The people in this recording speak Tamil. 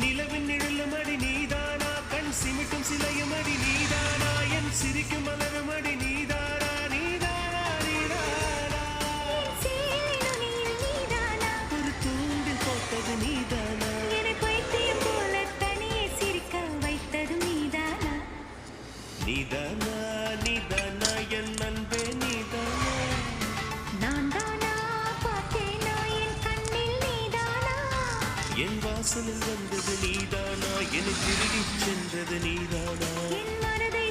நிலவின் நிழலும் அடி நீதானா கண் சிமிட்டும் சிலையும் அடி நீதானா என் சிரிக்கும் மலரும் அடி நீதானா நீதானா நீதானா ஒரு தூண்டில் போட்டது நீதானா நீதானா நீதானா என் அன்பே நீதானா நான் தானா பார்த்தேனா என் கண்ணில் நீதானா என் வாசலில் வந்தது நீதானா என்னை திருடிச் சென்றது நீதானா என் மனதை